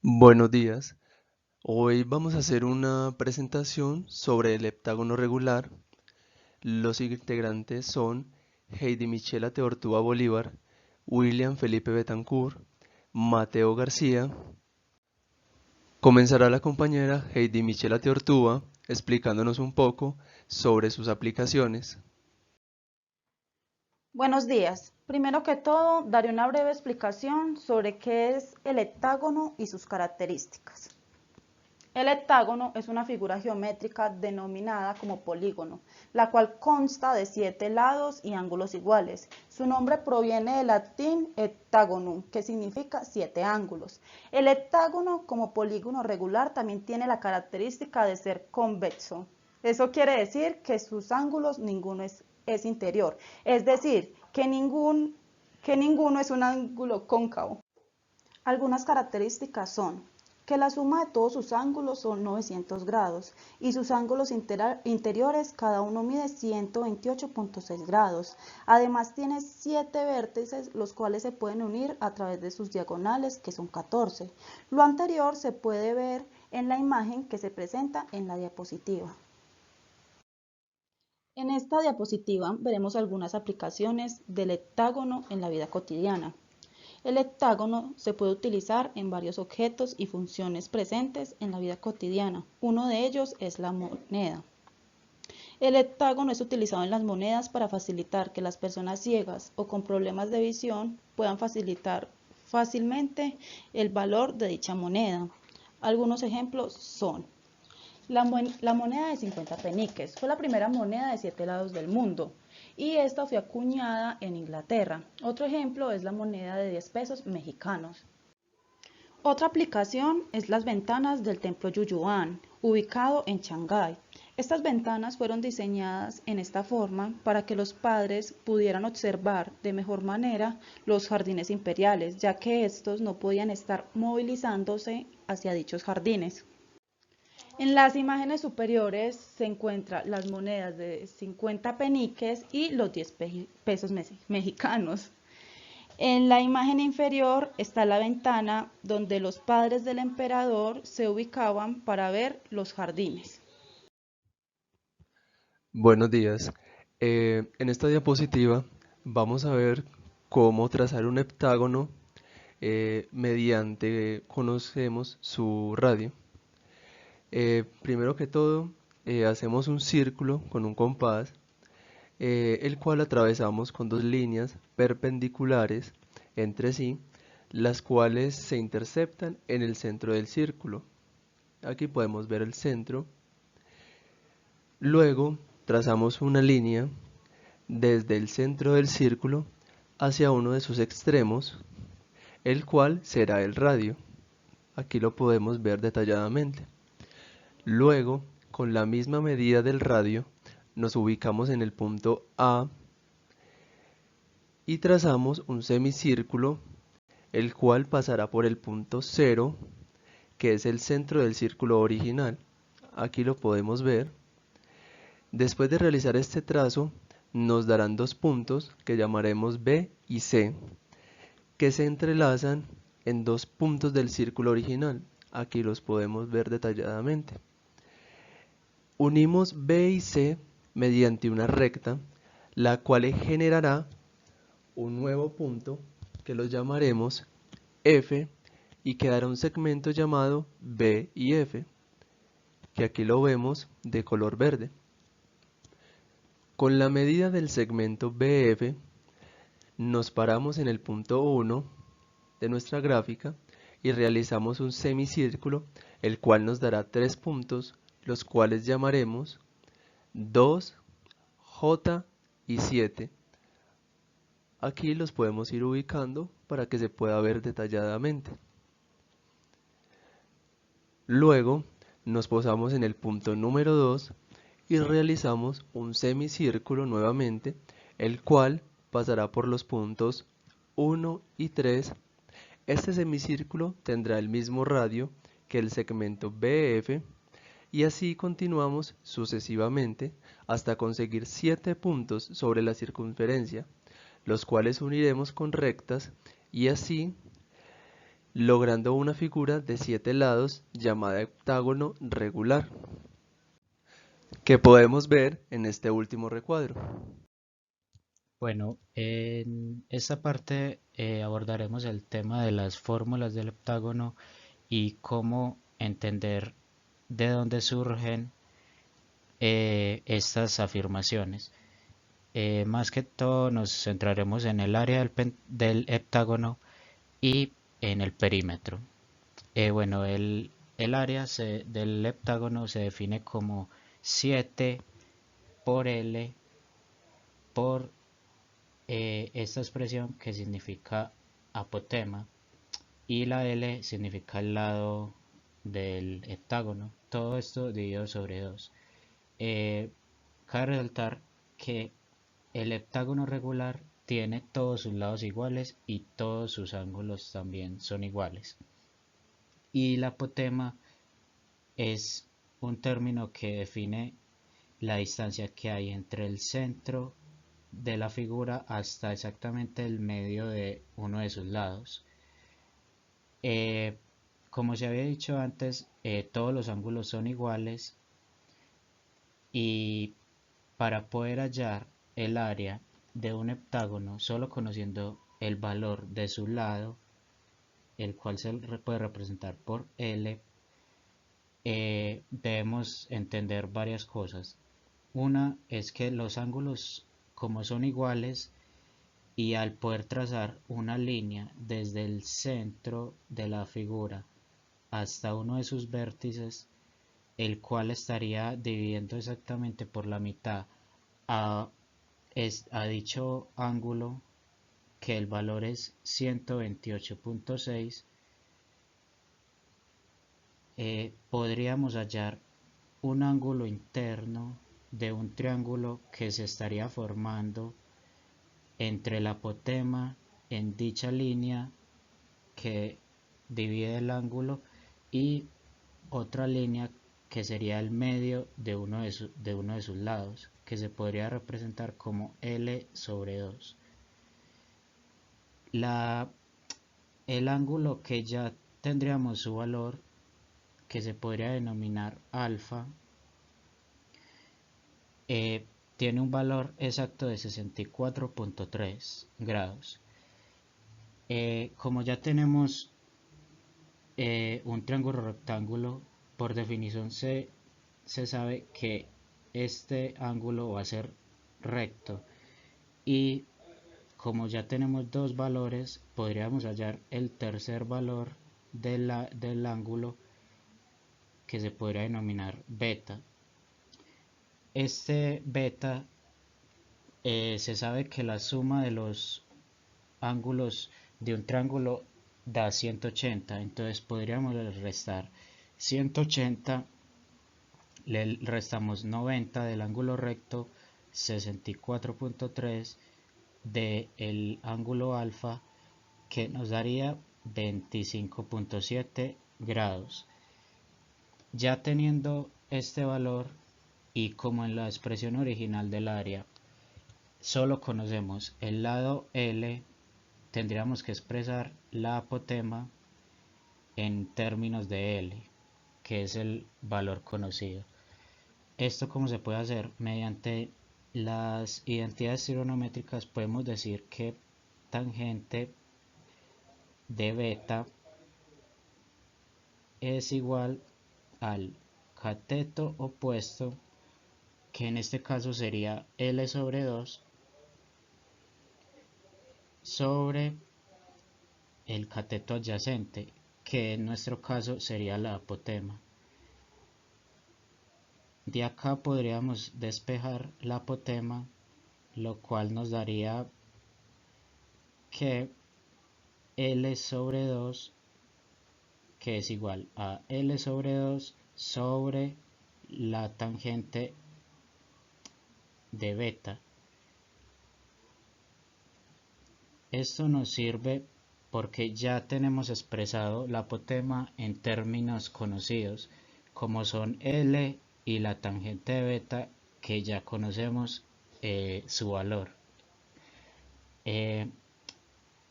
Buenos días. Hoy vamos a hacer una presentación sobre el heptágono regular. Los integrantes son Heidi Michela Teortúa Bolívar, William Felipe Betancourt, Mateo García. Comenzará la compañera Heidi Michela Teortúa explicándonos un poco sobre sus aplicaciones. Buenos días. Primero que todo, daré una breve explicación sobre qué es el heptágono y sus características. El heptágono es una figura geométrica denominada como polígono, la cual consta de 7 lados y ángulos iguales. Su nombre proviene del latín heptagonum, que significa 7 ángulos. El heptágono, como polígono regular, también tiene la característica de ser convexo. Eso quiere decir que sus ángulos ninguno es interior, es decir, que ninguno es un ángulo cóncavo. Algunas características son que la suma de todos sus ángulos son 900 grados y sus ángulos interiores cada uno mide 128.6 grados. Además tiene 7 vértices, los cuales se pueden unir a través de sus diagonales, que son 14. Lo anterior se puede ver en la imagen que se presenta en la diapositiva. En esta diapositiva veremos algunas aplicaciones del heptágono en la vida cotidiana. El heptágono se puede utilizar en varios objetos y funciones presentes en la vida cotidiana. Uno de ellos es la moneda. El heptágono es utilizado en las monedas para facilitar que las personas ciegas o con problemas de visión puedan facilitar fácilmente el valor de dicha moneda. Algunos ejemplos son la moneda de 50 peniques. Fue la primera moneda de 7 lados del mundo y esta fue acuñada en Inglaterra. Otro ejemplo es la moneda de 10 pesos mexicanos. Otra aplicación es las ventanas del templo Yuyuan, ubicado en Shanghái. Estas ventanas fueron diseñadas en esta forma para que los padres pudieran observar de mejor manera los jardines imperiales, ya que estos no podían estar movilizándose hacia dichos jardines. En las imágenes superiores se encuentran las monedas de 50 peniques y los 10 pesos mexicanos. En la imagen inferior está la ventana donde los padres del emperador se ubicaban para ver los jardines. Buenos días. En esta diapositiva vamos a ver cómo trazar un heptágono mediante conocemos su radio. Primero que todo, hacemos un círculo con un compás, el cual atravesamos con dos líneas perpendiculares entre sí, las cuales se interceptan en el centro del círculo. Aquí podemos ver el centro. Luego trazamos una línea desde el centro del círculo hacia uno de sus extremos, el cual será el radio. Aquí lo podemos ver detalladamente. Luego, con la misma medida del radio, nos ubicamos en el punto A y trazamos un semicírculo, el cual pasará por el punto 0, que es el centro del círculo original. Aquí lo podemos ver. Después de realizar este trazo, nos darán dos puntos que llamaremos B y C, que se entrelazan en dos puntos del círculo original. Aquí los podemos ver detalladamente. Unimos B y C mediante una recta, la cual generará un nuevo punto que lo llamaremos F y quedará un segmento llamado B y F, que aquí lo vemos de color verde. Con la medida del segmento BF nos paramos en el punto 1 de nuestra gráfica y realizamos un semicírculo, el cual nos dará tres puntos, los cuales llamaremos 2, J y 7. Aquí los podemos ir ubicando para que se pueda ver detalladamente. Luego nos posamos en el punto número 2 y realizamos un semicírculo nuevamente, el cual pasará por los puntos 1 y 3. Este semicírculo tendrá el mismo radio que el segmento BF y así continuamos sucesivamente hasta conseguir 7 puntos sobre la circunferencia, los cuales uniremos con rectas y así logrando una figura de 7 lados llamada heptágono regular, que podemos ver en este último recuadro. Bueno, en esta parte abordaremos el tema de las fórmulas del heptágono y cómo entender de dónde surgen estas afirmaciones. Más que todo nos centraremos en el área del heptágono y en el perímetro. Bueno, el área del heptágono se define como 7 por L por esta expresión que significa apotema y la L significa el lado del heptágono. Todo esto dividido sobre 2. Cabe resaltar que el heptágono regular tiene todos sus lados iguales y todos sus ángulos también son iguales. Y la apotema es un término que define la distancia que hay entre el centro de la figura hasta exactamente el medio de uno de sus lados. Como se había dicho antes, todos los ángulos son iguales y para poder hallar el área de un heptágono solo conociendo el valor de su lado, el cual se puede representar por L, debemos entender varias cosas. Una es que los ángulos, como son iguales, y al poder trazar una línea desde el centro de la figura hasta uno de sus vértices, el cual estaría dividiendo exactamente por la mitad a, a dicho ángulo, que el valor es 128.6, podríamos hallar un ángulo interno de un triángulo que se estaría formando entre el apotema en dicha línea que divide el ángulo y otra línea que sería el medio de uno de sus lados, que se podría representar como L sobre 2. El ángulo que ya tendríamos su valor, que se podría denominar alfa, tiene un valor exacto de 64.3 grados. Como ya tenemos un triángulo rectángulo, por definición se sabe que este ángulo va a ser recto, y como ya tenemos dos valores, podríamos hallar el tercer valor del ángulo, que se podría denominar beta. Este beta, se sabe que la suma de los ángulos de un triángulo da 180, entonces podríamos restar 180, le restamos 90 del ángulo recto, 64.3 del ángulo alfa, que nos daría 25.7 grados. Ya teniendo este valor, y como en la expresión original del área solo conocemos el lado L, tendríamos que expresar la apotema en términos de L, que es el valor conocido. ¿Esto cómo se puede hacer? Mediante las identidades trigonométricas podemos decir que tangente de beta es igual al cateto opuesto, que en este caso sería L sobre 2 sobre el cateto adyacente, que en nuestro caso sería la apotema. De acá podríamos despejar la apotema, lo cual nos daría que L sobre 2, que es igual a L sobre 2 sobre la tangente de beta. Esto nos sirve porque ya tenemos expresado la apotema en términos conocidos, como son L y la tangente de beta, que ya conocemos su valor.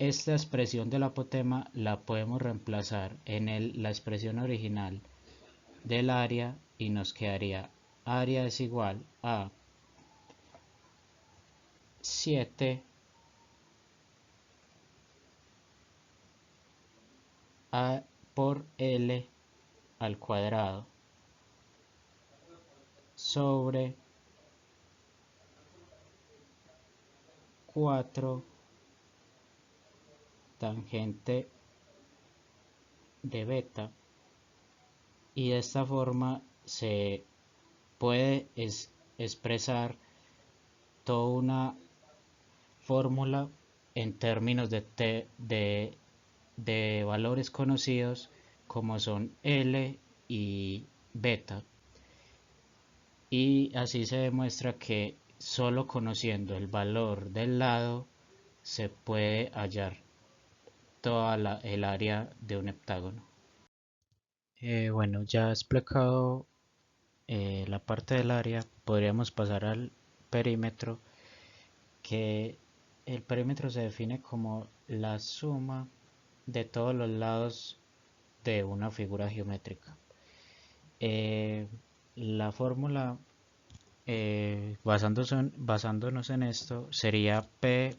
esta expresión del apotema la podemos reemplazar en la expresión original del área y nos quedaría área es igual a 7 por L al cuadrado sobre 4 tangente de beta, y de esta forma se puede expresar toda una fórmula en términos de valores conocidos como son L y beta, y así se demuestra que solo conociendo el valor del lado se puede hallar toda el área de un heptágono. Bueno, ya he explicado la parte del área, podríamos pasar al perímetro, que el perímetro se define como la suma de todos los lados de una figura geométrica. La fórmula basándonos en esto sería P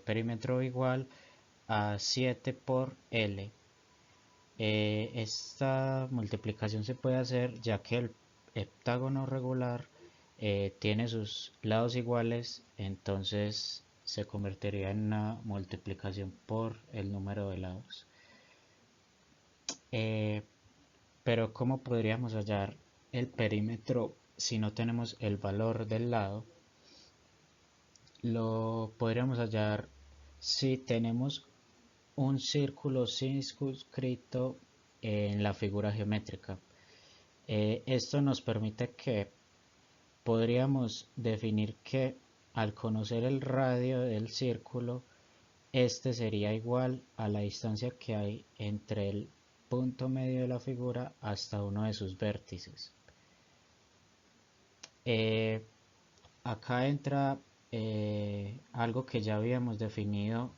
perímetro igual a 7 por L. Esta multiplicación se puede hacer ya que el heptágono regular tiene sus lados iguales, entonces se convertiría en una multiplicación por el número de lados. Pero ¿cómo podríamos hallar el perímetro si no tenemos el valor del lado? Lo podríamos hallar si tenemos un círculo circunscrito en la figura geométrica. Esto nos permite que podríamos definir que al conocer el radio del círculo, este sería igual a la distancia que hay entre el punto medio de la figura hasta uno de sus vértices. Acá entra algo que ya habíamos definido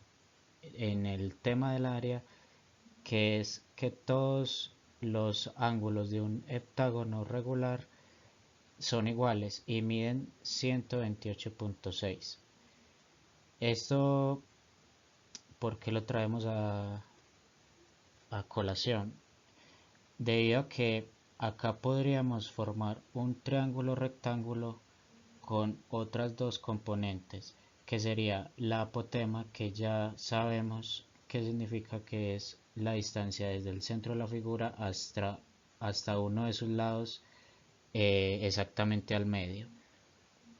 en el tema del área, que es que todos los ángulos de un heptágono regular son iguales y miden 128.6. Esto, ¿por qué lo traemos a colación? Debido a que acá podríamos formar un triángulo rectángulo con otras dos componentes, que sería la apotema, que ya sabemos qué significa, que es la distancia desde el centro de la figura hasta uno de sus lados exactamente al medio,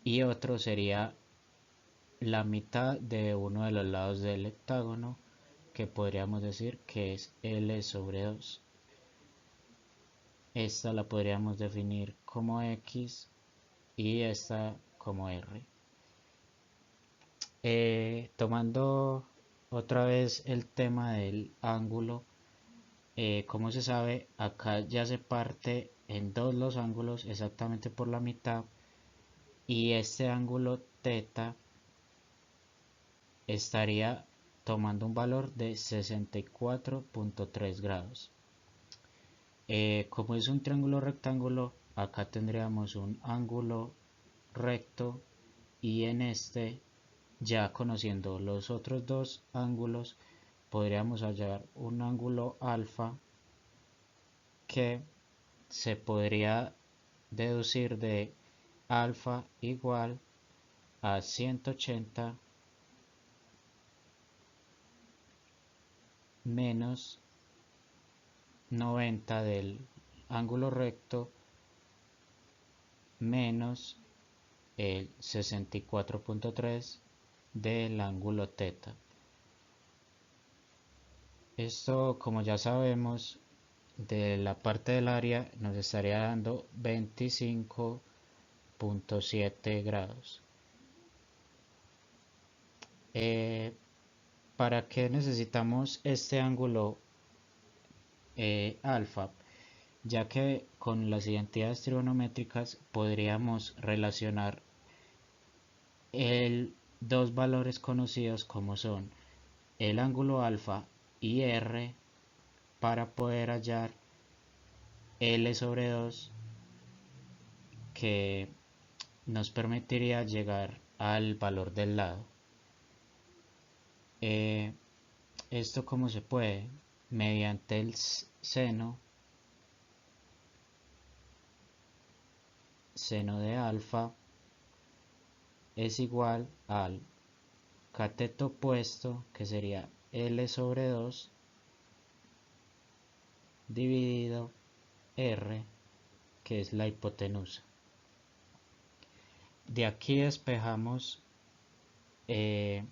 y otro sería la mitad de uno de los lados del heptágono, que podríamos decir que es L sobre 2. Esta la podríamos definir como X y esta como R. Tomando otra vez el tema del ángulo, como se sabe, acá ya se parte en dos los ángulos exactamente por la mitad, y este ángulo θ estaría tomando un valor de 64.3 grados. Como es un triángulo rectángulo, acá tendríamos un ángulo recto, y en este, ya conociendo los otros dos ángulos, podríamos hallar un ángulo alfa que se podría deducir de alfa igual a 180 menos 90 del ángulo recto menos el 64.3 del ángulo θ. Esto, como ya sabemos, de la parte del área nos estaría dando 25.7 grados. ¿Para qué necesitamos este ángulo alfa? Ya que con las identidades trigonométricas podríamos relacionar dos valores conocidos como son el ángulo alfa y R para poder hallar L sobre 2, que nos permitiría llegar al valor del lado. ¿Esto cómo se puede? Mediante el seno de alfa es igual al cateto opuesto, que sería L sobre 2 dividido R, que es la hipotenusa. De aquí despejamos L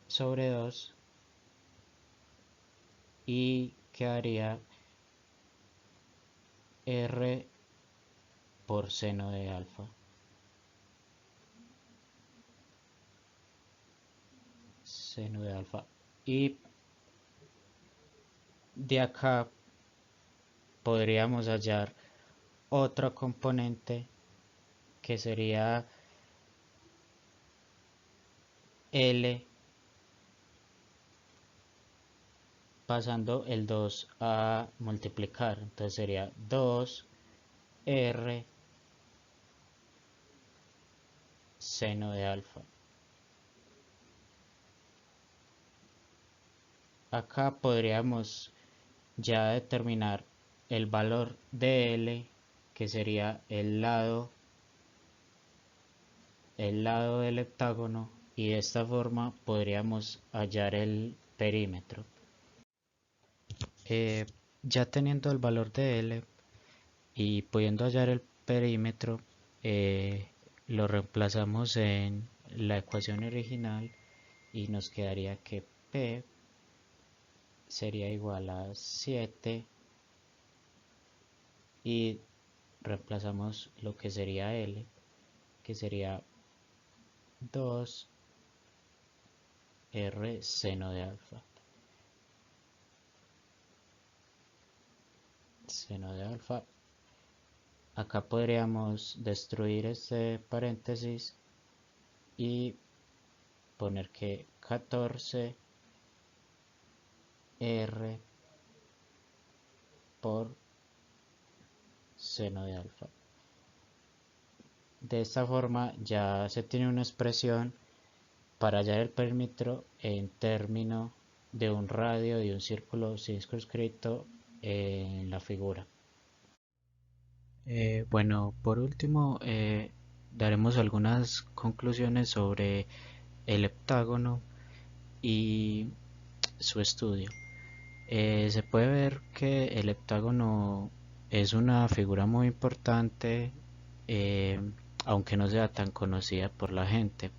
sobre 2 y quedaría R por seno de alfa. Seno de alfa. Y de acá podríamos hallar otro componente que sería L pasando el 2 a multiplicar, entonces sería 2R seno de alfa. Acá podríamos ya determinar el valor de L, que sería el lado del heptágono, y de esta forma podríamos hallar el perímetro. Ya teniendo el valor de L y pudiendo hallar el perímetro, lo reemplazamos en la ecuación original y nos quedaría que P sería igual a 7 y reemplazamos lo que sería L, que sería 2R seno de alfa. Seno de alfa. Acá podríamos destruir este paréntesis y poner que 14R por seno de alfa. De esta forma ya se tiene una expresión para hallar el perímetro en términos de un radio de un círculo circunscrito en la figura. Bueno, por último, daremos algunas conclusiones sobre el heptágono y su estudio. Se puede ver que el heptágono es una figura muy importante, eh, aunque no sea tan conocida por la gente,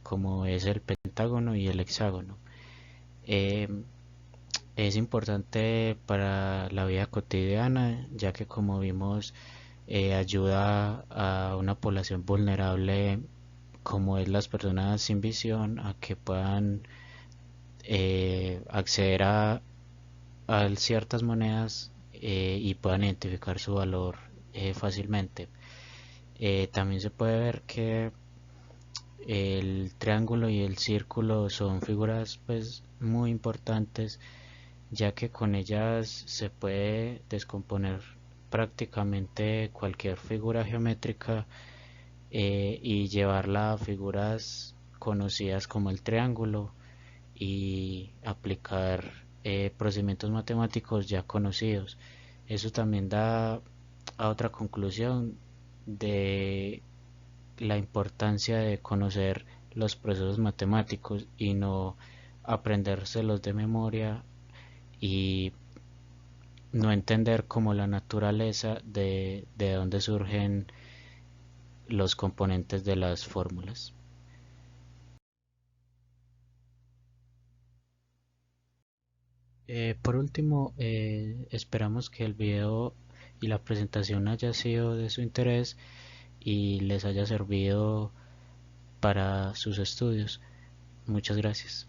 como es el pentágono y el hexágono. Eh, es importante para la vida cotidiana, ya que, como vimos, ayuda a una población vulnerable como es las personas sin visión a que puedan acceder a ciertas monedas y puedan identificar su valor fácilmente. También se puede ver que el triángulo y el círculo son figuras pues muy importantes, ya que con ellas se puede descomponer prácticamente cualquier figura geométrica y llevarla a figuras conocidas como el triángulo y aplicar procedimientos matemáticos ya conocidos. Eso también da a otra conclusión de la importancia de conocer los procesos matemáticos y no aprendérselos de memoria y no entender como la naturaleza de dónde surgen los componentes de las fórmulas. Por último, esperamos que el video y la presentación haya sido de su interés y les haya servido para sus estudios. Muchas gracias.